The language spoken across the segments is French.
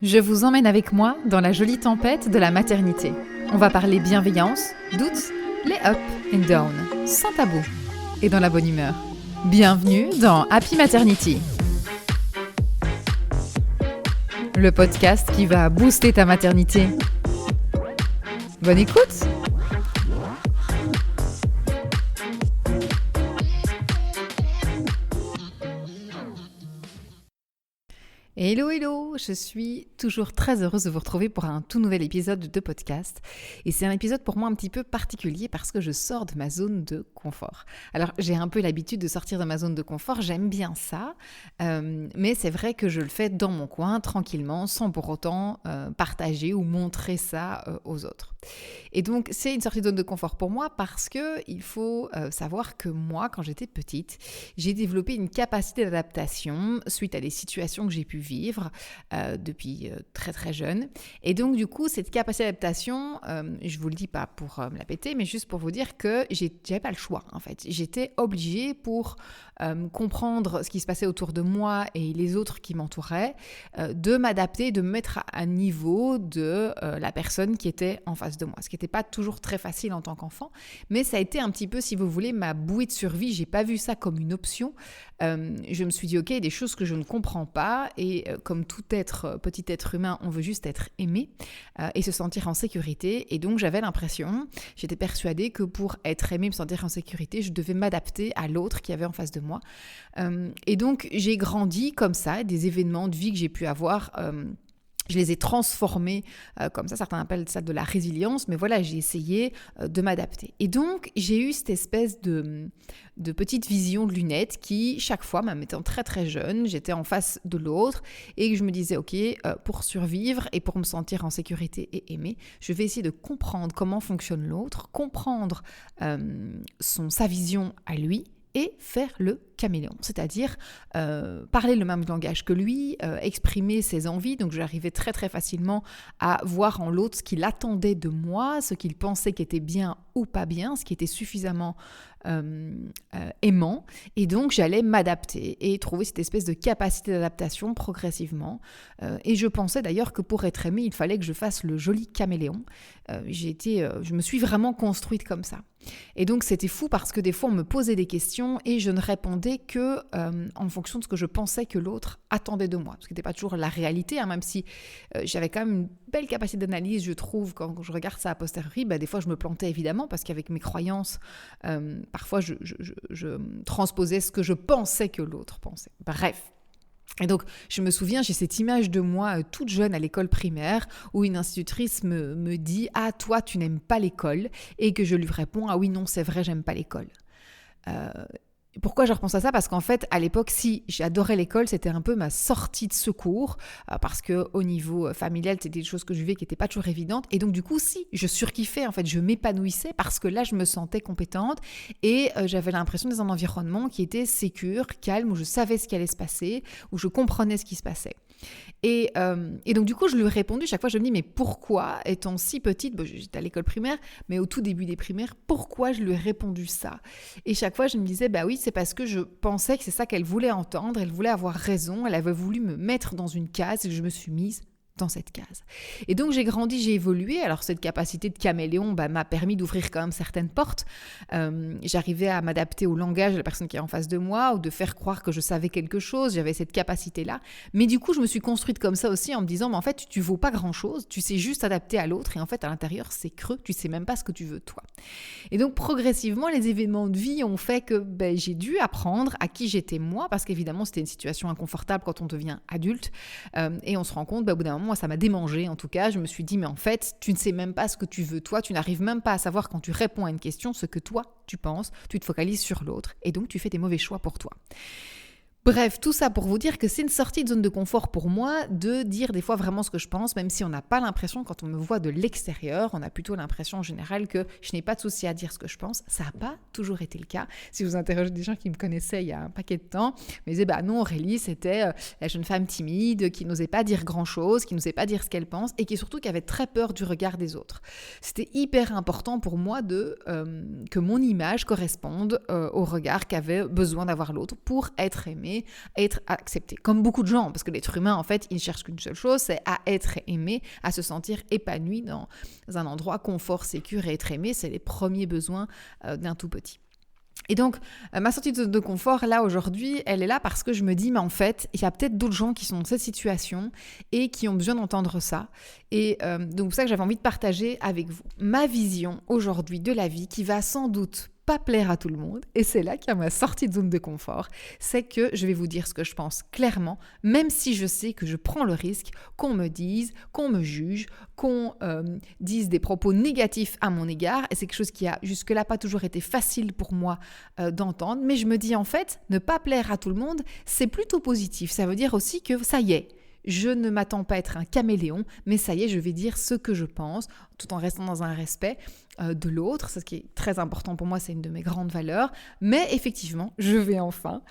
Je vous emmène avec moi dans la jolie tempête de la maternité. On va parler bienveillance, doutes, les up and down, sans tabou et dans la bonne humeur. Bienvenue dans Happy Maternity, le podcast qui va booster ta maternité. Bonne écoute! Hello, je suis toujours très heureuse de vous retrouver pour un tout nouvel épisode de podcast. Et c'est un épisode pour moi un petit peu particulier parce que je sors de ma zone de confort. Alors j'ai un peu l'habitude de sortir de ma zone de confort, j'aime bien ça, mais c'est vrai que je le fais dans mon coin, tranquillement, sans pour autant partager ou montrer ça aux autres. Et donc c'est une sortie de zone de confort pour moi parce qu'il faut savoir que moi, quand j'étais petite, j'ai développé une capacité d'adaptation suite à des situations que j'ai pu vivre depuis très très jeune. Et donc du coup, cette capacité d'adaptation, je vous le dis pas pour me la péter, mais juste pour vous dire que j'avais pas le choix en fait. J'étais obligée pour comprendre ce qui se passait autour de moi et les autres qui m'entouraient, de m'adapter, de me mettre à niveau de la personne qui était en face de moi. Ce qui n'était pas toujours très facile en tant qu'enfant, mais ça a été un petit peu, si vous voulez, ma bouée de survie. J'ai pas vu ça comme une option. Je me suis dit, ok, il y a des choses que je ne comprends pas et comme tout petit être humain, on veut juste être aimé et se sentir en sécurité. Et donc j'avais l'impression, j'étais persuadée que pour être aimé, me sentir en sécurité, je devais m'adapter à l'autre qui avait en face de moi. Et donc j'ai grandi comme ça, des événements de vie que j'ai pu avoir. Je les ai transformés comme ça, certains appellent ça de la résilience, mais voilà, j'ai essayé de m'adapter. Et donc, j'ai eu cette espèce de petite vision de lunettes qui, chaque fois, même étant très très jeune, j'étais en face de l'autre et que je me disais, ok, pour survivre et pour me sentir en sécurité et aimée, je vais essayer de comprendre comment fonctionne l'autre, comprendre sa vision à lui, et faire le caméléon, c'est-à-dire parler le même langage que lui, exprimer ses envies. Donc j'arrivais très très facilement à voir en l'autre ce qu'il attendait de moi, ce qu'il pensait qui était bien ou pas bien, ce qui était suffisamment aimant. Et donc j'allais m'adapter et trouver cette espèce de capacité d'adaptation progressivement. Et je pensais d'ailleurs que pour être aimée, il fallait que je fasse le joli caméléon. Je me suis vraiment construite comme ça. Et donc c'était fou parce que des fois on me posait des questions et je ne répondais que en fonction de ce que je pensais que l'autre attendait de moi. Ce qui n'était pas toujours la réalité, même si j'avais quand même une belle capacité d'analyse, je trouve, quand je regarde ça a posteriori. Des fois je me plantais évidemment parce qu'avec mes croyances, parfois je transposais ce que je pensais que l'autre pensait. Bref. Et donc, je me souviens, j'ai cette image de moi toute jeune à l'école primaire où une institutrice me dit « Ah, toi, tu n'aimes pas l'école ?» et que je lui réponds « Ah oui, non, c'est vrai, j'aime pas l'école. » Pourquoi je repense à ça ? Parce qu'en fait, à l'époque, si j'adorais l'école, c'était un peu ma sortie de secours parce qu'au niveau familial, c'était des choses que je vivais qui n'étaient pas toujours évidentes. Et donc, du coup, si, je surkiffais, en fait, je m'épanouissais parce que là, je me sentais compétente et j'avais l'impression d'être dans un environnement qui était sécure, calme, où je savais ce qui allait se passer, où je comprenais ce qui se passait. Et donc du coup je lui ai répondu, chaque fois je me dis mais pourquoi étant si petite, j'étais à l'école primaire, mais au tout début des primaires, pourquoi je lui ai répondu ça ? Et chaque fois je me disais bah oui, c'est parce que je pensais que c'est ça qu'elle voulait entendre, elle voulait avoir raison, elle avait voulu me mettre dans une case et je me suis mise dans cette case. Et donc j'ai grandi, j'ai évolué. Alors cette capacité de caméléon m'a permis d'ouvrir quand même certaines portes. J'arrivais à m'adapter au langage de la personne qui est en face de moi ou de faire croire que je savais quelque chose. J'avais cette capacité-là. Mais du coup, je me suis construite comme ça aussi en me disant, mais en fait, tu vaux pas grand-chose. Tu sais juste t'adapter à l'autre et en fait, à l'intérieur, c'est creux. Tu sais même pas ce que tu veux toi. Et donc progressivement, les événements de vie ont fait que j'ai dû apprendre à qui j'étais moi parce qu'évidemment, c'était une situation inconfortable quand on devient adulte et on se rend compte, au bout d'un moment, moi, ça m'a démangé en tout cas. Je me suis dit, mais en fait, tu ne sais même pas ce que tu veux toi, tu n'arrives même pas à savoir quand tu réponds à une question ce que toi, tu penses, tu te focalises sur l'autre et donc tu fais des mauvais choix pour toi. Bref, tout ça pour vous dire que c'est une sortie de zone de confort pour moi de dire des fois vraiment ce que je pense, même si on n'a pas l'impression, quand on me voit de l'extérieur, on a plutôt l'impression en général que je n'ai pas de souci à dire ce que je pense. Ça n'a pas toujours été le cas. Si vous interrogez des gens qui me connaissaient il y a un paquet de temps, ils me disaient non, Aurélie, c'était la jeune femme timide qui n'osait pas dire grand-chose, qui n'osait pas dire ce qu'elle pense et qui surtout qui avait très peur du regard des autres. C'était hyper important pour moi que mon image corresponde au regard qu'avait besoin d'avoir l'autre pour être aimée aimé, à être accepté. Comme beaucoup de gens, parce que l'être humain, en fait, il ne cherche qu'une seule chose, c'est à être aimé, à se sentir épanoui dans un endroit confort, sécure, et être aimé, c'est les premiers besoins d'un tout petit. Et donc, ma sortie de confort, là, aujourd'hui, elle est là parce que je me dis, mais en fait, il y a peut-être d'autres gens qui sont dans cette situation et qui ont besoin d'entendre ça. Et donc, c'est pour ça que j'avais envie de partager avec vous ma vision aujourd'hui de la vie qui va sans doute pas plaire à tout le monde. Et c'est là qu'il y a ma sortie de zone de confort. C'est que je vais vous dire ce que je pense clairement, même si je sais que je prends le risque qu'on me dise, qu'on me juge, qu'on dise des propos négatifs à mon égard. Et c'est quelque chose qui a jusque-là pas toujours été facile pour moi d'entendre. Mais je me dis en fait, ne pas plaire à tout le monde, c'est plutôt positif. Ça veut dire aussi que ça y est. Je ne m'attends pas à être un caméléon, mais ça y est, je vais dire ce que je pense, tout en restant dans un respect de l'autre. C'est ce qui est très important pour moi, c'est une de mes grandes valeurs. Mais effectivement, je vais enfin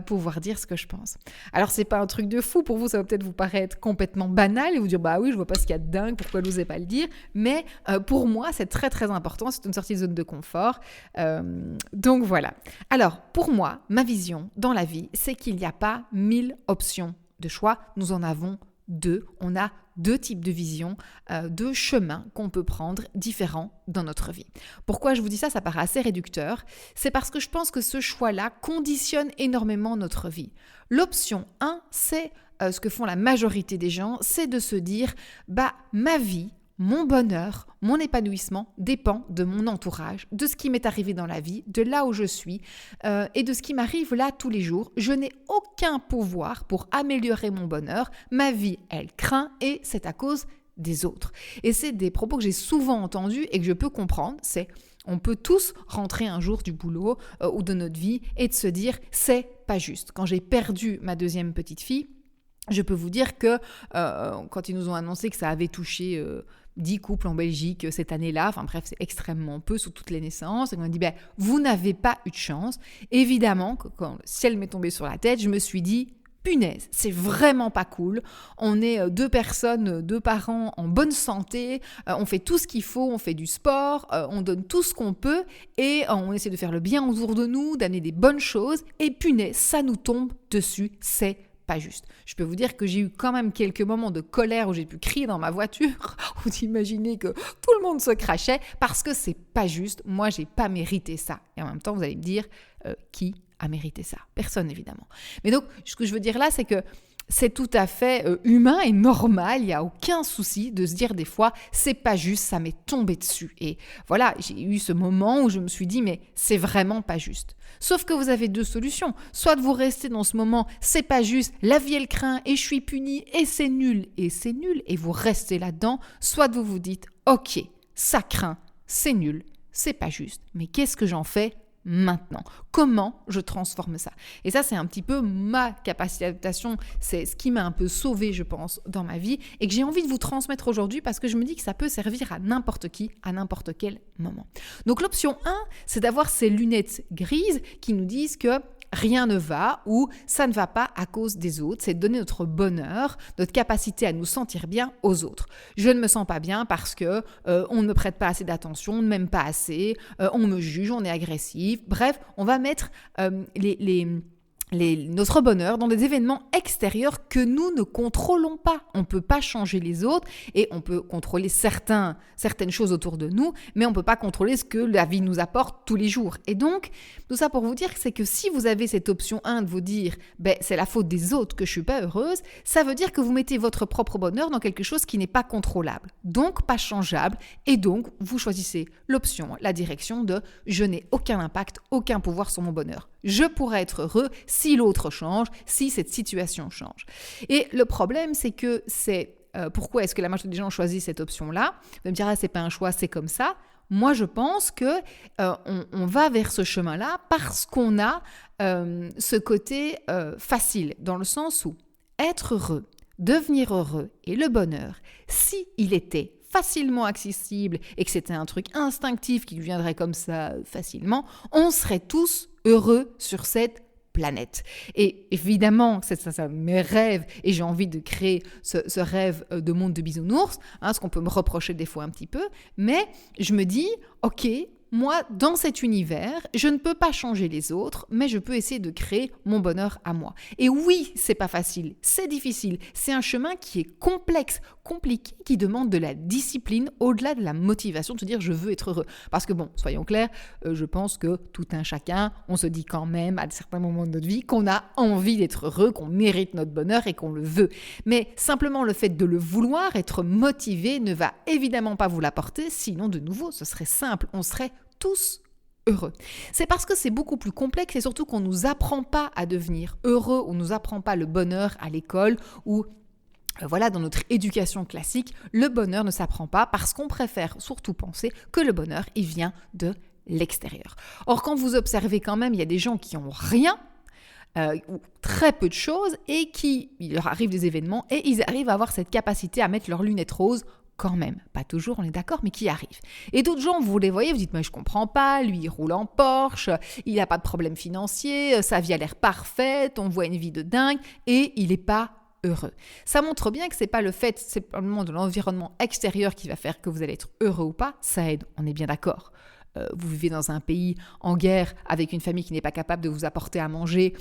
pouvoir dire ce que je pense. Alors, c'est pas un truc de fou. Pour vous, ça va peut-être vous paraître complètement banal et vous dire, bah oui, je vois pas ce qu'il y a de dingue, pourquoi je n'osais pas le dire. Mais pour moi, c'est très, très important. C'est une sortie de zone de confort. Donc, voilà. Alors, pour moi, ma vision dans la vie, c'est qu'il n'y a pas 1000 options de choix, nous en avons 2. On a 2 types de visions, 2 chemins qu'on peut prendre différents dans notre vie. Pourquoi je vous dis ça? Ça paraît assez réducteur. C'est parce que je pense que ce choix-là conditionne énormément notre vie. L'option 1, c'est ce que font la majorité des gens, c'est de se dire ma vie, mon bonheur, mon épanouissement dépend de mon entourage, de ce qui m'est arrivé dans la vie, de là où je suis et de ce qui m'arrive là tous les jours. Je n'ai aucun pouvoir pour améliorer mon bonheur. Ma vie, elle craint et c'est à cause des autres. Et c'est des propos que j'ai souvent entendus et que je peux comprendre. C'est on peut tous rentrer un jour du boulot ou de notre vie et de se dire c'est pas juste. Quand j'ai perdu ma deuxième petite fille, je peux vous dire que quand ils nous ont annoncé que ça avait touché 10 couples en Belgique cette année-là, enfin bref, c'est extrêmement peu sous toutes les naissances, et on a dit, vous n'avez pas eu de chance. Évidemment, quand le ciel m'est tombé sur la tête, je me suis dit, punaise, c'est vraiment pas cool. On est 2 personnes, 2 parents en bonne santé, on fait tout ce qu'il faut, on fait du sport, on donne tout ce qu'on peut et on essaie de faire le bien autour de nous, d'amener des bonnes choses, et punaise, ça nous tombe dessus, c'est pas juste. Je peux vous dire que j'ai eu quand même quelques moments de colère où j'ai pu crier dans ma voiture, où d'imaginer que tout le monde se crachait, parce que c'est pas juste. Moi, j'ai pas mérité ça. Et en même temps, vous allez me dire, qui a mérité ça? Personne, évidemment. Mais donc, ce que je veux dire là, c'est que c'est tout à fait humain et normal, il n'y a aucun souci de se dire des fois, c'est pas juste, ça m'est tombé dessus. Et voilà, j'ai eu ce moment où je me suis dit, mais c'est vraiment pas juste. Sauf que vous avez 2 solutions. Soit de vous rester dans ce moment, c'est pas juste, la vie elle craint et je suis puni et c'est nul, et vous restez là-dedans. Soit de vous dites, ok, ça craint, c'est nul, c'est pas juste, mais qu'est-ce que j'en fais maintenant? Comment je transforme ça? Et ça, c'est un petit peu ma capacité d'adaptation. C'est ce qui m'a un peu sauvée, je pense, dans ma vie et que j'ai envie de vous transmettre aujourd'hui parce que je me dis que ça peut servir à n'importe qui, à n'importe quel moment. Donc, l'option 1, c'est d'avoir ces lunettes grises qui nous disent que rien ne va ou ça ne va pas à cause des autres. C'est de donner notre bonheur, notre capacité à nous sentir bien aux autres. Je ne me sens pas bien parce que on ne me prête pas assez d'attention, on ne m'aime pas assez, on me juge, on est agressif. Bref, on va mettre notre bonheur dans des événements extérieurs que nous ne contrôlons pas. On ne peut pas changer les autres et on peut contrôler certaines choses autour de nous, mais on ne peut pas contrôler ce que la vie nous apporte tous les jours. Et donc, tout ça pour vous dire, c'est que si vous avez cette option 1 de vous dire c'est la faute des autres que je ne suis pas heureuse, ça veut dire que vous mettez votre propre bonheur dans quelque chose qui n'est pas contrôlable, donc pas changeable, et donc vous choisissez l'option, la direction de « je n'ai aucun impact, aucun pouvoir sur mon bonheur ». Je pourrais être heureux si l'autre change, si cette situation change. Et le problème, c'est que pourquoi est-ce que la majorité des gens choisissent cette option-là? Vous allez me dire, c'est pas un choix, c'est comme ça. Moi, je pense que on va vers ce chemin-là parce qu'on a ce côté facile, dans le sens où être heureux, devenir heureux et le bonheur, si il était facilement accessible et que c'était un truc instinctif qui viendrait comme ça facilement, on serait tous heureux sur cette planète. Et évidemment, c'est ça mes rêves, et j'ai envie de créer ce rêve de monde de bisounours, ce qu'on peut me reprocher des fois un petit peu, mais je me dis, ok, moi, dans cet univers, je ne peux pas changer les autres, mais je peux essayer de créer mon bonheur à moi. Et oui, c'est pas facile, c'est difficile, c'est un chemin qui est complexe, compliqué, qui demande de la discipline au-delà de la motivation de se dire je veux être heureux. Parce que bon, soyons clairs, je pense que tout un chacun, on se dit quand même à certains moments de notre vie qu'on a envie d'être heureux, qu'on mérite notre bonheur et qu'on le veut. Mais simplement le fait de le vouloir, être motivé, ne va évidemment pas vous l'apporter, sinon de nouveau, ce serait simple, on serait tous heureux. C'est parce que c'est beaucoup plus complexe et surtout qu'on ne nous apprend pas à devenir heureux, on ne nous apprend pas le bonheur à l'école ou voilà, dans notre éducation classique, le bonheur ne s'apprend pas parce qu'on préfère surtout penser que le bonheur, il vient de l'extérieur. Or, quand vous observez quand même, il y a des gens qui n'ont rien, ou très peu de choses, et il leur arrive des événements, et ils arrivent à avoir cette capacité à mettre leurs lunettes roses quand même. Pas toujours, on est d'accord, mais qui arrive. Et d'autres gens, vous les voyez, vous dites, mais je comprends pas, lui il roule en Porsche, il n'a pas de problème financier, sa vie a l'air parfaite, on voit une vie de dingue, et il n'est pas heureux. Ça montre bien que c'est pas le fait simplement de l'environnement extérieur qui va faire que vous allez être heureux ou pas, ça aide, on est bien d'accord. Vous vivez dans un pays en guerre avec une famille qui n'est pas capable de vous apporter à manger,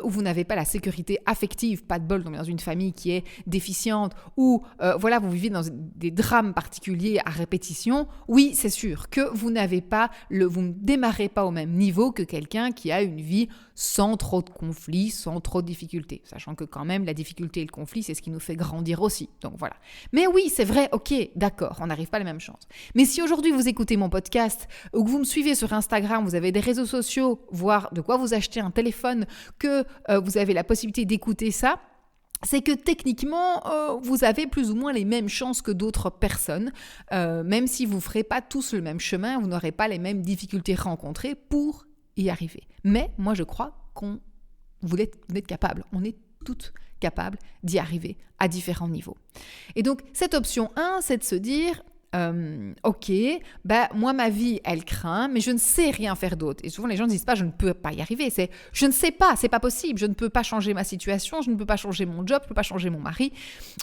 où vous n'avez pas la sécurité affective, pas de bol, donc dans une famille qui est déficiente, ou voilà, vous vivez dans des drames particuliers à répétition, oui, c'est sûr que vous ne démarrez pas au même niveau que quelqu'un qui a une vie sans trop de conflits, sans trop de difficultés, sachant que quand même la difficulté et le conflit, c'est ce qui nous fait grandir aussi, donc voilà. Mais oui, c'est vrai, ok, d'accord, on n'arrive pas à la même chance. Mais si aujourd'hui vous écoutez mon podcast, ou que vous me suivez sur Instagram, vous avez des réseaux sociaux, voire de quoi vous acheter un téléphone, que vous avez la possibilité d'écouter ça, c'est que techniquement, vous avez plus ou moins les mêmes chances que d'autres personnes, même si vous ne ferez pas tous le même chemin, vous n'aurez pas les mêmes difficultés rencontrées pour y arriver. Mais moi, je crois vous êtes capables, on est toutes capables d'y arriver à différents niveaux. Et donc, cette option 1, c'est de se dire... ok, moi ma vie elle craint, mais je ne sais rien faire d'autre. Et souvent les gens ne disent pas je ne peux pas y arriver, c'est je ne sais pas, c'est pas possible, je ne peux pas changer ma situation, je ne peux pas changer mon job, je ne peux pas changer mon mari,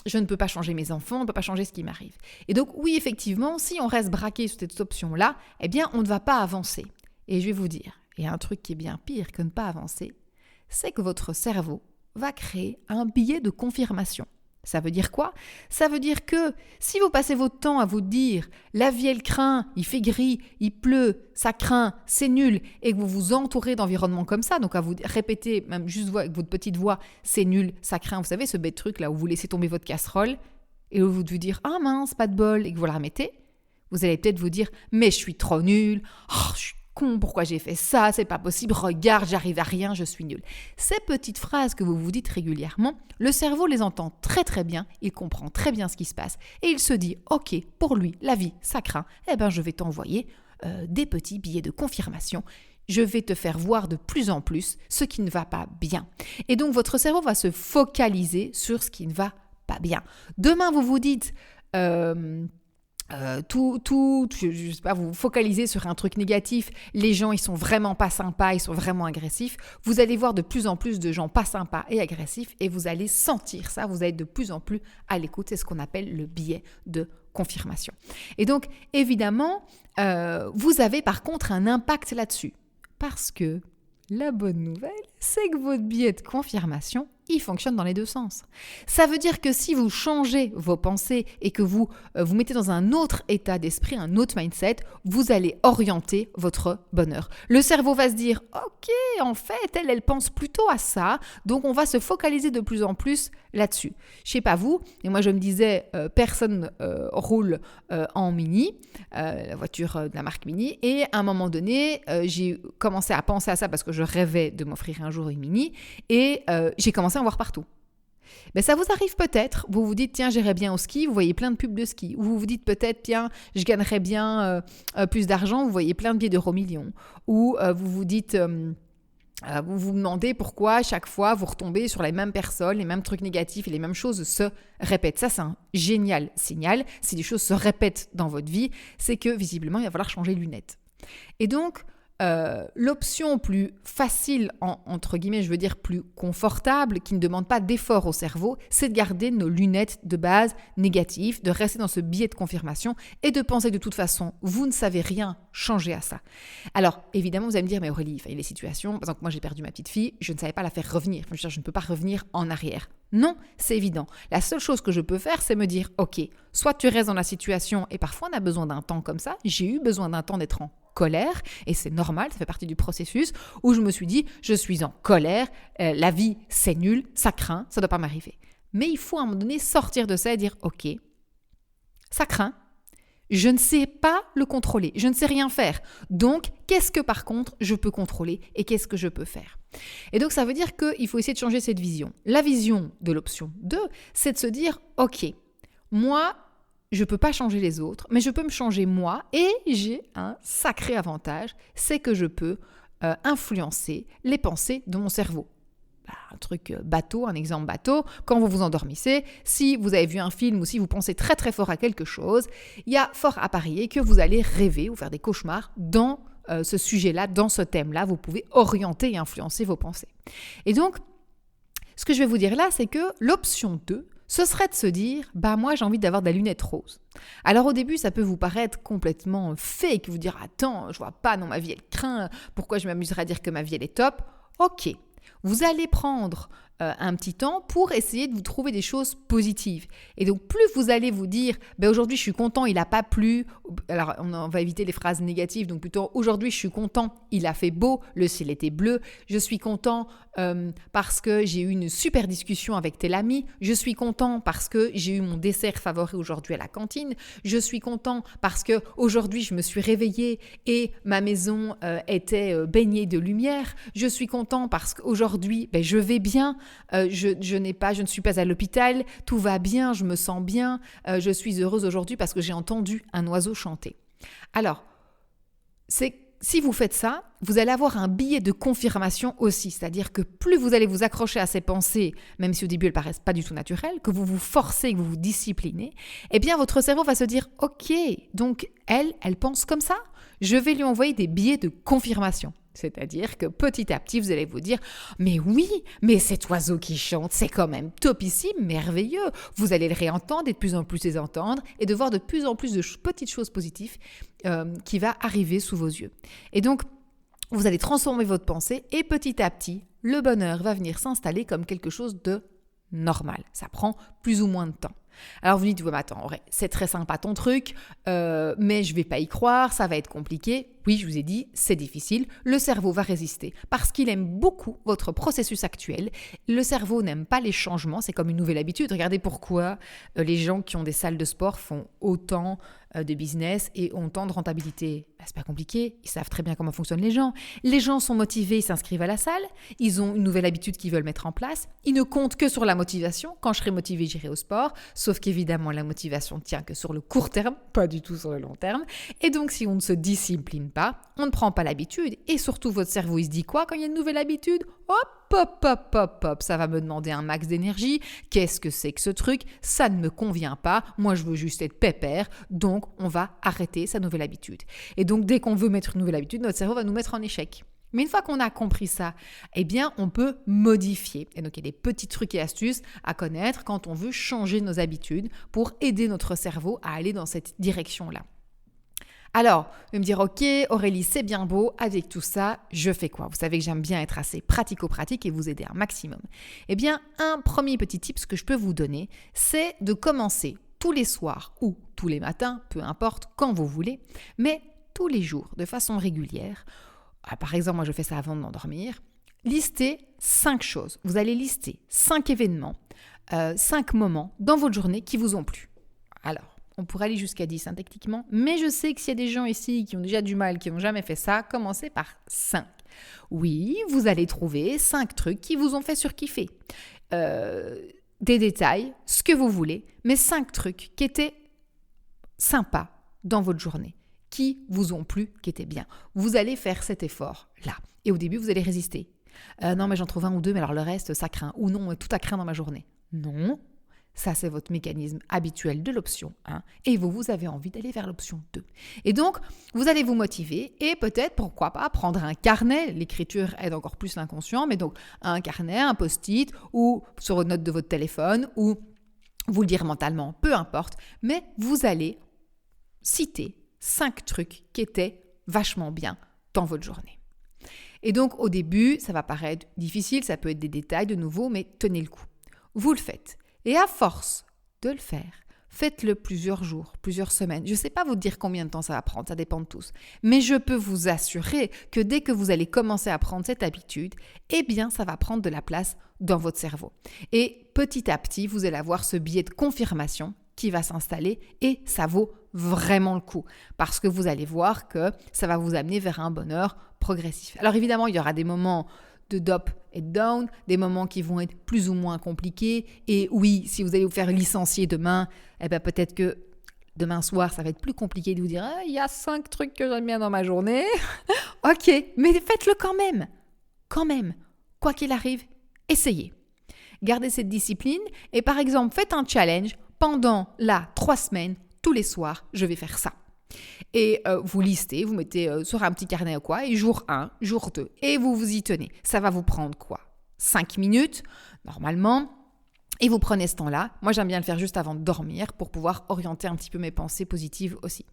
je ne peux pas changer mes enfants, je ne peux pas changer ce qui m'arrive. Et donc oui, effectivement, si on reste braqué sur cette option-là, eh bien on ne va pas avancer. Et je vais vous dire, il y a un truc qui est bien pire que ne pas avancer, c'est que votre cerveau va créer un biais de confirmation. Ça veut dire quoi ? Ça veut dire que si vous passez votre temps à vous dire « la vie elle craint, il fait gris, il pleut, ça craint, c'est nul » et que vous vous entourez d'environnements comme ça, donc à vous répéter, même juste avec votre petite voix « c'est nul, ça craint », vous savez ce bête truc là où vous laissez tomber votre casserole et où vous devez dire « ah mince, pas de bol » et que vous la remettez, vous allez peut-être vous dire « mais je suis trop nul, oh, je suis con, pourquoi j'ai fait ça, c'est pas possible, regarde, j'arrive à rien, je suis nul ». Ces petites phrases que vous vous dites régulièrement, le cerveau les entend très très bien, il comprend très bien ce qui se passe et il se dit « ok, pour lui, la vie, ça craint, je vais t'envoyer des petits billets de confirmation. Je vais te faire voir de plus en plus ce qui ne va pas bien. » Et donc votre cerveau va se focaliser sur ce qui ne va pas bien. Demain, vous vous dites... je sais pas, vous focalisez sur un truc négatif, les gens ils sont vraiment pas sympas, ils sont vraiment agressifs, vous allez voir de plus en plus de gens pas sympas et agressifs et vous allez sentir ça, vous allez être de plus en plus à l'écoute, c'est ce qu'on appelle le biais de confirmation. Et donc évidemment, vous avez par contre un impact là-dessus, parce que la bonne nouvelle, c'est que votre biais de confirmation, il fonctionne dans les deux sens. Ça veut dire que si vous changez vos pensées et que vous vous mettez dans un autre état d'esprit, un autre mindset, vous allez orienter votre bonheur. Le cerveau va se dire « ok, en fait, elle pense plutôt à ça, donc on va se focaliser de plus en plus là-dessus. » Je sais pas vous, mais moi je me disais personne roule en Mini, la voiture de la marque Mini, et à un moment donné, j'ai commencé à penser à ça parce que je rêvais de m'offrir un jour une Mini, et j'ai commencé à en voir partout. Mais ça vous arrive peut-être, vous vous dites tiens j'irai bien au ski, vous voyez plein de pubs de ski, ou vous vous dites peut-être tiens je gagnerais bien plus d'argent, vous voyez plein de billets d'euros millions, ou vous vous dites vous vous demandez pourquoi chaque fois vous retombez sur les mêmes personnes, les mêmes trucs négatifs et les mêmes choses se répètent. Ça c'est un génial signal, si des choses se répètent dans votre vie, c'est que visiblement il va falloir changer les lunettes. Et donc l'option plus facile, entre guillemets, je veux dire plus confortable, qui ne demande pas d'effort au cerveau, c'est de garder nos lunettes de base négatives, de rester dans ce biais de confirmation et de penser de toute façon, vous ne savez rien changer à ça. Alors, évidemment, vous allez me dire, mais Aurélie, il y a des situations, par exemple, moi j'ai perdu ma petite fille, je ne savais pas la faire revenir, je ne peux pas revenir en arrière. Non, c'est évident. La seule chose que je peux faire, c'est me dire, ok, soit tu restes dans la situation, et parfois on a besoin d'un temps comme ça, j'ai eu besoin d'un temps d'être en colère, et c'est normal, ça fait partie du processus, où je me suis dit, je suis en colère, la vie c'est nul, ça craint, ça ne doit pas m'arriver. Mais il faut à un moment donné sortir de ça et dire, ok, ça craint, je ne sais pas le contrôler, je ne sais rien faire. Donc, qu'est-ce que par contre je peux contrôler et qu'est-ce que je peux faire ? Et donc, ça veut dire qu'il faut essayer de changer cette vision. La vision de l'option 2, c'est de se dire, ok, moi, je ne peux pas changer les autres, mais je peux me changer moi et j'ai un sacré avantage, c'est que je peux influencer les pensées de mon cerveau. Un truc bateau, un exemple bateau, quand vous vous endormissez, si vous avez vu un film ou si vous pensez très très fort à quelque chose, il y a fort à parier que vous allez rêver ou faire des cauchemars dans ce sujet-là, dans ce thème-là. Vous pouvez orienter et influencer vos pensées. Et donc, ce que je vais vous dire là, c'est que l'option 2, ce serait de se dire, moi j'ai envie d'avoir des lunettes roses. Alors au début, ça peut vous paraître complètement fake, vous dire, attends, je vois pas, non, ma vie elle craint, pourquoi je m'amuserais à dire que ma vie elle est top ? Ok. Vous allez prendre un petit temps pour essayer de vous trouver des choses positives. Et donc, plus vous allez vous dire, aujourd'hui, je suis content, il n'a pas plu. Alors, on va éviter les phrases négatives. Donc, plutôt, aujourd'hui, je suis content, il a fait beau, le ciel était bleu. Je suis content parce que j'ai eu une super discussion avec tel ami. Je suis content parce que j'ai eu mon dessert favori aujourd'hui à la cantine. Je suis content parce que aujourd'hui, je me suis réveillée et ma maison était baignée de lumière. Je suis content parce qu'aujourd'hui, je vais bien. Je ne suis pas à l'hôpital, tout va bien, je me sens bien, je suis heureuse aujourd'hui parce que j'ai entendu un oiseau chanter. Alors, si vous faites ça, vous allez avoir un biais de confirmation aussi, c'est-à-dire que plus vous allez vous accrocher à ces pensées, même si au début elles paraissent pas du tout naturelles, que vous vous forcez, que vous vous disciplinez, eh bien votre cerveau va se dire « Ok, donc elle pense comme ça, je vais lui envoyer des biais de confirmation ». C'est-à-dire que petit à petit, vous allez vous dire « Mais oui, mais cet oiseau qui chante, c'est quand même topissime, merveilleux !» Vous allez le réentendre et de plus en plus les entendre et de voir de plus en plus de petites choses positives qui va arriver sous vos yeux. Et donc, vous allez transformer votre pensée et petit à petit, le bonheur va venir s'installer comme quelque chose de normal. Ça prend plus ou moins de temps. Alors vous dites, mais attends, c'est très sympa ton truc, mais je ne vais pas y croire, ça va être compliqué. Oui, je vous ai dit, c'est difficile. Le cerveau va résister parce qu'il aime beaucoup votre processus actuel. Le cerveau n'aime pas les changements, c'est comme une nouvelle habitude. Regardez pourquoi les gens qui ont des salles de sport font autant de business et ont tant de rentabilité. C'est pas compliqué, ils savent très bien comment fonctionnent les gens. Les gens sont motivés, ils s'inscrivent à la salle, ils ont une nouvelle habitude qu'ils veulent mettre en place. Ils ne comptent que sur la motivation. Quand je serai motivé, j'irai au sport. Sauf qu'évidemment, la motivation ne tient que sur le court terme, pas du tout sur le long terme. Et donc, si on ne se discipline pas, on ne prend pas l'habitude. Et surtout, votre cerveau, il se dit quoi quand il y a une nouvelle habitude ? Hop, ça va me demander un max d'énergie. Qu'est-ce que c'est que ce truc ? Ça ne me convient pas. Moi, je veux juste être pépère. Donc, on va arrêter sa nouvelle habitude. Et donc, dès qu'on veut mettre une nouvelle habitude, notre cerveau va nous mettre en échec. Mais une fois qu'on a compris ça, eh bien, on peut modifier. Et donc, il y a des petits trucs et astuces à connaître quand on veut changer nos habitudes pour aider notre cerveau à aller dans cette direction-là. Alors, vous allez me dire, ok, Aurélie, c'est bien beau, avec tout ça, je fais quoi ? Vous savez que j'aime bien être assez pratico-pratique et vous aider un maximum. Eh bien, un premier petit tip que je peux vous donner, c'est de commencer tous les soirs ou tous les matins, peu importe, quand vous voulez, mais tous les jours, de façon régulière. Par exemple, moi, je fais ça avant de m'endormir. Listez 5 choses. Vous allez lister 5 événements, 5 moments dans votre journée qui vous ont plu. Alors, on pourrait aller jusqu'à 10 techniquement, mais je sais que s'il y a des gens ici qui ont déjà du mal, qui n'ont jamais fait ça, commencez par 5. Oui, vous allez trouver 5 trucs qui vous ont fait surkiffer. Des détails, ce que vous voulez, mais 5 trucs qui étaient sympas dans votre journée, qui vous ont plu, qui étaient bien. Vous allez faire cet effort-là. Et au début, vous allez résister. Non, mais j'en trouve 1 ou 2, mais alors le reste, ça craint. Ou non, tout a craint dans ma journée. Non. Ça, c'est votre mécanisme habituel de l'option 1 et vous avez envie d'aller vers l'option 2. Et donc, vous allez vous motiver et peut-être, pourquoi pas, prendre un carnet. L'écriture aide encore plus l'inconscient, mais donc un carnet, un post-it ou sur une note de votre téléphone ou vous le dire mentalement, peu importe, mais vous allez citer 5 trucs qui étaient vachement bien dans votre journée. Et donc, au début, ça va paraître difficile, ça peut être des détails de nouveau, mais tenez le coup. Vous le faites. Et à force de le faire, faites-le plusieurs jours, plusieurs semaines. Je ne sais pas vous dire combien de temps ça va prendre, ça dépend de tous. Mais je peux vous assurer que dès que vous allez commencer à prendre cette habitude, eh bien, ça va prendre de la place dans votre cerveau. Et petit à petit, vous allez avoir ce biais de confirmation qui va s'installer et ça vaut vraiment le coup parce que vous allez voir que ça va vous amener vers un bonheur progressif. Alors évidemment, il y aura des moments de up et de down, des moments qui vont être plus ou moins compliqués. Et oui, si vous allez vous faire licencier demain, eh bien peut-être que demain soir, ça va être plus compliqué de vous dire « il y a 5 trucs que j'aime bien dans ma journée ». Ok, mais faites-le quand même. Quand même. Quoi qu'il arrive, essayez. Gardez cette discipline et par exemple, faites un challenge pendant 3 semaines, tous les soirs, je vais faire ça. Et vous listez, vous mettez sur un petit carnet ou quoi, et jour 1, jour 2, et vous vous y tenez. Ça va vous prendre quoi ? 5 minutes, normalement, et vous prenez ce temps-là. Moi, j'aime bien le faire juste avant de dormir pour pouvoir orienter un petit peu mes pensées positives aussi.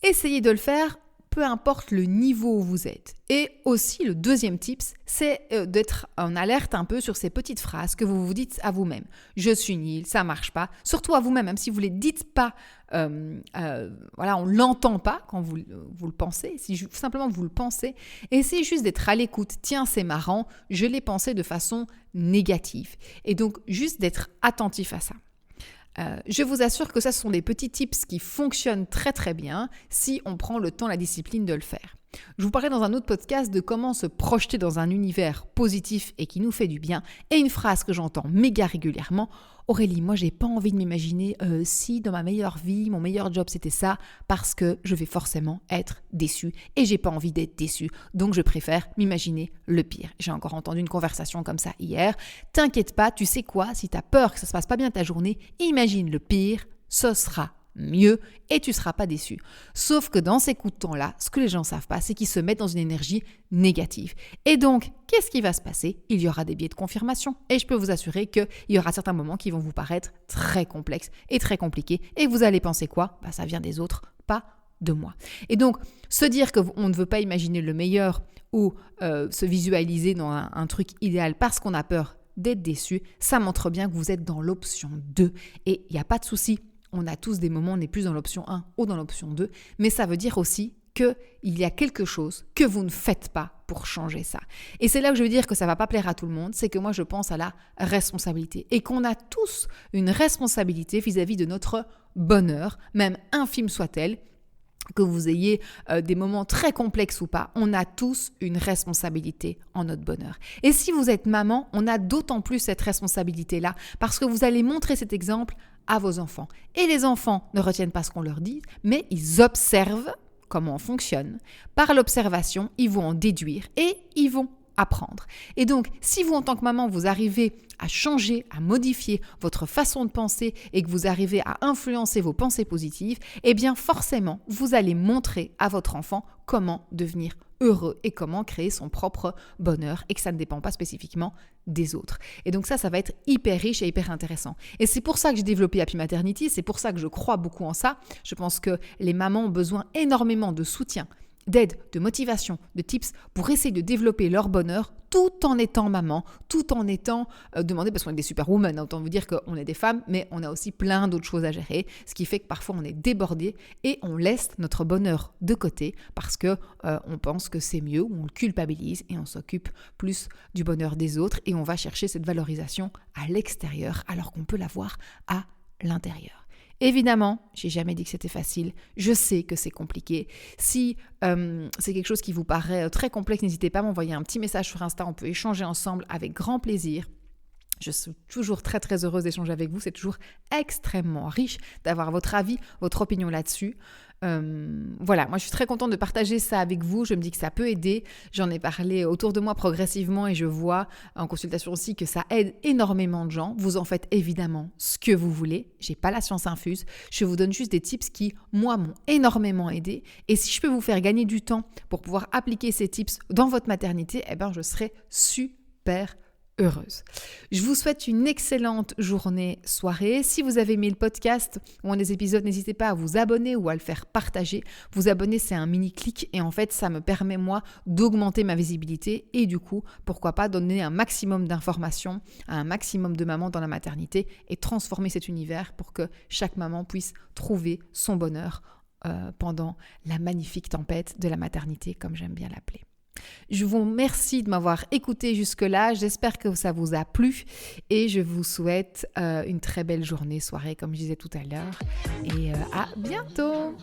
Essayez de le faire, peu importe le niveau où vous êtes. Et aussi, le deuxième tips, c'est d'être en alerte un peu sur ces petites phrases que vous vous dites à vous-même. Je suis nul, ça marche pas. Surtout à vous-même, même si vous ne les dites pas, on ne l'entend pas quand vous le pensez. Si simplement vous le pensez, essayez juste d'être à l'écoute. Tiens, c'est marrant, je l'ai pensé de façon négative. Et donc, juste d'être attentif à ça. Je vous assure que ça, ce sont des petits tips qui fonctionnent très très bien si on prend le temps, la discipline de le faire. Je vous parlais dans un autre podcast de comment se projeter dans un univers positif et qui nous fait du bien. Et une phrase que j'entends méga régulièrement, Aurélie, moi j'ai pas envie de m'imaginer si dans ma meilleure vie, mon meilleur job c'était ça, parce que je vais forcément être déçue et j'ai pas envie d'être déçue. Donc je préfère m'imaginer le pire. J'ai encore entendu une conversation comme ça hier. T'inquiète pas, tu sais quoi, si t'as peur que ça se passe pas bien ta journée, imagine le pire, ce sera mieux et tu ne seras pas déçu. Sauf que dans ces coups de temps-là, ce que les gens ne savent pas, c'est qu'ils se mettent dans une énergie négative. Et donc, qu'est-ce qui va se passer ? Il y aura des biais de confirmation et je peux vous assurer qu'il y aura certains moments qui vont vous paraître très complexes et très compliqués et vous allez penser quoi ? Ça vient des autres, pas de moi. Et donc, se dire qu'on ne veut pas imaginer le meilleur ou se visualiser dans un truc idéal parce qu'on a peur d'être déçu, ça montre bien que vous êtes dans l'option 2 et il n'y a pas de souci. On a tous des moments où on est plus dans l'option 1 ou dans l'option 2, mais ça veut dire aussi qu'il y a quelque chose que vous ne faites pas pour changer ça. Et c'est là où je veux dire que ça ne va pas plaire à tout le monde, c'est que moi je pense à la responsabilité et qu'on a tous une responsabilité vis-à-vis de notre bonheur, même infime soit-elle, que vous ayez des moments très complexes ou pas, on a tous une responsabilité en notre bonheur. Et si vous êtes maman, on a d'autant plus cette responsabilité-là parce que vous allez montrer cet exemple à vos enfants. Et les enfants ne retiennent pas ce qu'on leur dit, mais ils observent comment on fonctionne. Par l'observation, ils vont en déduire et ils vont apprendre. Et donc, si vous, en tant que maman, vous arrivez à changer, à modifier votre façon de penser et que vous arrivez à influencer vos pensées positives, eh bien forcément, vous allez montrer à votre enfant comment devenir heureux et comment créer son propre bonheur et que ça ne dépend pas spécifiquement des autres. Et donc ça va être hyper riche et hyper intéressant. Et c'est pour ça que j'ai développé Happy Maternity, c'est pour ça que je crois beaucoup en ça. Je pense que les mamans ont besoin énormément de soutien, d'aide, de motivation, de tips pour essayer de développer leur bonheur tout en étant maman, tout en étant demandé, parce qu'on est des superwomen, autant vous dire qu'on est des femmes, mais on a aussi plein d'autres choses à gérer, ce qui fait que parfois on est débordé et on laisse notre bonheur de côté parce que on pense que c'est mieux, ou on le culpabilise et on s'occupe plus du bonheur des autres et on va chercher cette valorisation à l'extérieur alors qu'on peut l'avoir à l'intérieur. Évidemment, j'ai jamais dit que c'était facile. Je sais que c'est compliqué. Si c'est quelque chose qui vous paraît très complexe, n'hésitez pas à m'envoyer un petit message sur Insta. On peut échanger ensemble avec grand plaisir. Je suis toujours très très heureuse d'échanger avec vous. C'est toujours extrêmement riche d'avoir votre avis, votre opinion là-dessus. Voilà, moi je suis très contente de partager ça avec vous. Je me dis que ça peut aider. J'en ai parlé autour de moi progressivement et je vois en consultation aussi que ça aide énormément de gens. Vous en faites évidemment ce que vous voulez. J'ai pas la science infuse. Je vous donne juste des tips qui, moi, m'ont énormément aidé. Et si je peux vous faire gagner du temps pour pouvoir appliquer ces tips dans votre maternité, eh ben je serai super heureuse. Je vous souhaite une excellente journée, soirée. Si vous avez aimé le podcast ou un des épisodes, n'hésitez pas à vous abonner ou à le faire partager. Vous abonner, c'est un mini clic et en fait, ça me permet moi d'augmenter ma visibilité et du coup, pourquoi pas donner un maximum d'informations à un maximum de mamans dans la maternité et transformer cet univers pour que chaque maman puisse trouver son bonheur pendant la magnifique tempête de la maternité, comme j'aime bien l'appeler. Je vous remercie de m'avoir écouté jusque-là. J'espère que ça vous a plu et je vous souhaite une très belle journée, soirée, comme je disais tout à l'heure. Et à bientôt!